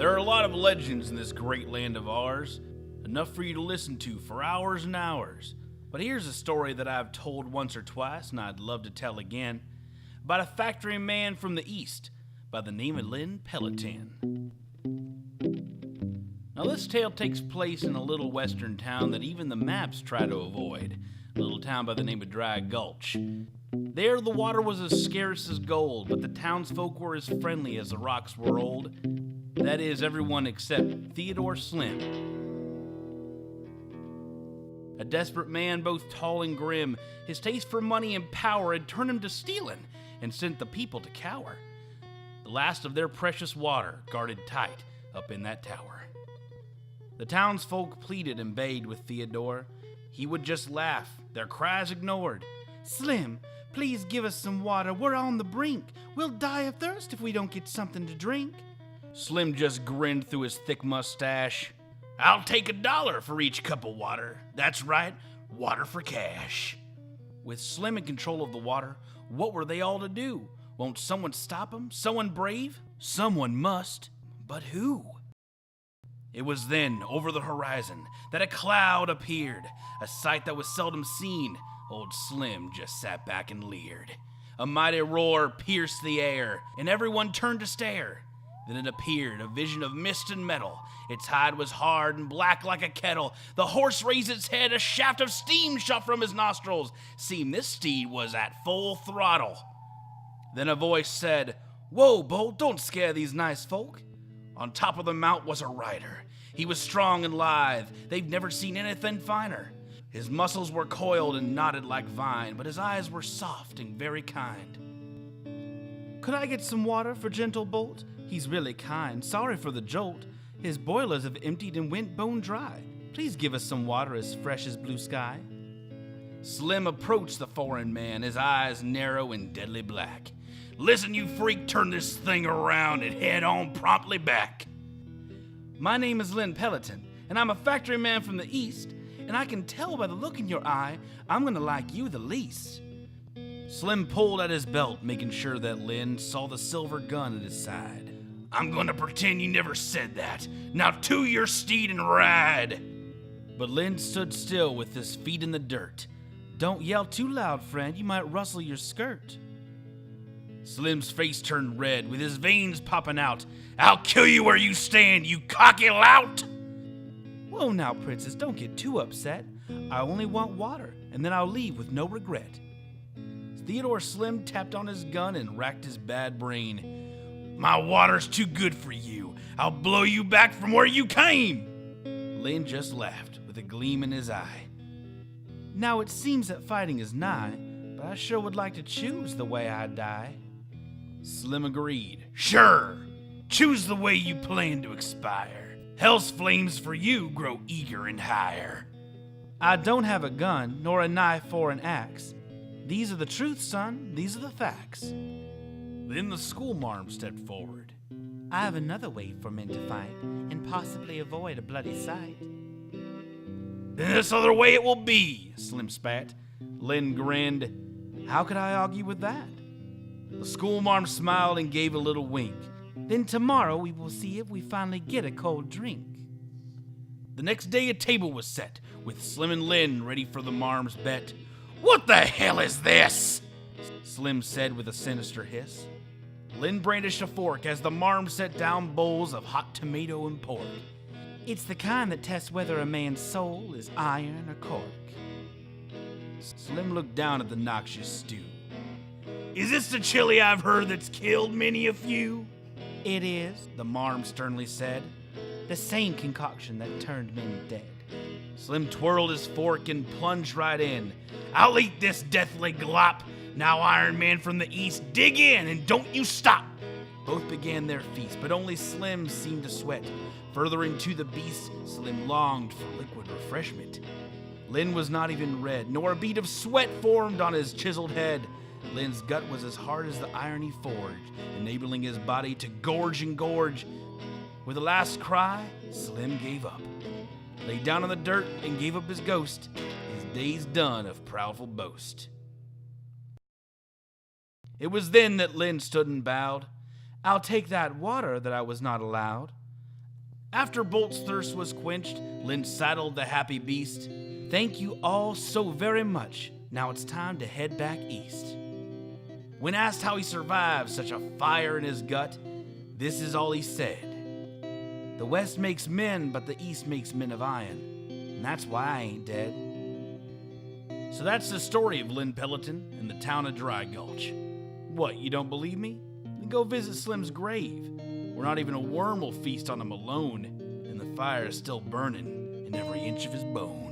There are a lot of legends in this great land of ours, enough for you to listen to for hours and hours. But here's a story that I've told once or twice, and I'd love to tell again, about a factory man from the East by the name of Len Pellaton. Now this tale takes place in a little western town that even the maps try to avoid, a little town by the name of Dry Gulch. There the water was as scarce as gold, but the townsfolk were as friendly as the rocks were old. That is, everyone except Theodore Slim. A desperate man, both tall and grim, his taste for money and power had turned him to stealing and sent the people to cower. The last of their precious water guarded tight up in that tower. The townsfolk pleaded and begged with Theodore. He would just laugh, their cries ignored. "Slim, please give us some water, we're on the brink. We'll die of thirst if we don't get something to drink." Slim just grinned through his thick mustache. "I'll take $1 for each cup of water. That's right, water for cash." With Slim in control of the water, what were they all to do? Won't someone stop him? Someone brave? Someone must. But who? It was then, over the horizon, that a cloud appeared, a sight that was seldom seen. Old Slim just sat back and leered. A mighty roar pierced the air, and everyone turned to stare. Then it appeared, a vision of mist and metal. Its hide was hard and black like a kettle. The horse raised its head, a shaft of steam shot from his nostrils. Seemed this steed was at full throttle. Then a voice said, "Whoa, Bolt, don't scare these nice folk." On top of the mount was a rider. He was strong and lithe. They've never seen anything finer. His muscles were coiled and knotted like vine, but his eyes were soft and very kind. "Could I get some water for gentle Bolt? He's really kind. Sorry for the jolt. His boilers have emptied and went bone dry. Please give us some water as fresh as blue sky." Slim approached the foreign man, his eyes narrow and deadly black. "Listen, you freak, turn this thing around and head on promptly back." "My name is Len Pellaton, and I'm a factory man from the East, and I can tell by the look in your eye I'm gonna like you the least." Slim pulled at his belt, making sure that Len saw the silver gun at his side. "I'm gonna pretend you never said that. Now to your steed and ride." But Len stood still with his feet in the dirt. "Don't yell too loud, friend, you might rustle your skirt." Slim's face turned red, with his veins popping out. "I'll kill you where you stand, you cocky lout!" "Whoa now, princess, don't get too upset. I only want water, and then I'll leave with no regret." Theodore Slim tapped on his gun and racked his bad brain. "My water's too good for you. I'll blow you back from where you came." Len just laughed, with a gleam in his eye. "Now it seems that fighting is nigh, but I sure would like to choose the way I die." Slim agreed. "Sure, choose the way you plan to expire. Hell's flames for you grow eager and higher." "I don't have a gun, nor a knife or an axe. These are the truth, son, these are the facts." Then the schoolmarm stepped forward. "I have another way for men to fight, and possibly avoid a bloody sight." "Then this other way it will be," Slim spat. Len grinned. "How could I argue with that?" The schoolmarm smiled and gave a little wink. "Then tomorrow we will see if we finally get a cold drink." The next day a table was set, with Slim and Len ready for the marm's bet. "What the hell is this?" Slim said with a sinister hiss. Len brandished a fork as the marm set down bowls of hot tomato and pork. "It's the kind that tests whether a man's soul is iron or cork." Slim looked down at the noxious stew. "Is this the chili I've heard that's killed many a few?" "It is," the marm sternly said. "The same concoction that turned men dead." Slim twirled his fork and plunged right in. "I'll eat this deathly glop. Now, Iron Man from the East, dig in and don't you stop." Both began their feast, but only Slim seemed to sweat. Further into the beast, Slim longed for liquid refreshment. Len was not even red, nor a bead of sweat formed on his chiseled head. Len's gut was as hard as the iron he forged, enabling his body to gorge and gorge. With a last cry, Slim gave up. Lay down in the dirt and gave up his ghost, his days done of proudful boast. It was then that Len stood and bowed. "I'll take that water that I was not allowed." After Bolt's thirst was quenched, Len saddled the happy beast. "Thank you all so very much. Now it's time to head back east." When asked how he survived such a fire in his gut, this is all he said: "The West makes men, but the East makes men of iron. And that's why I ain't dead." So that's the story of Len Pellaton and the town of Dry Gulch. What, you don't believe me? Then go visit Slim's grave, where not even a worm will feast on him alone, and the fire is still burning in every inch of his bone.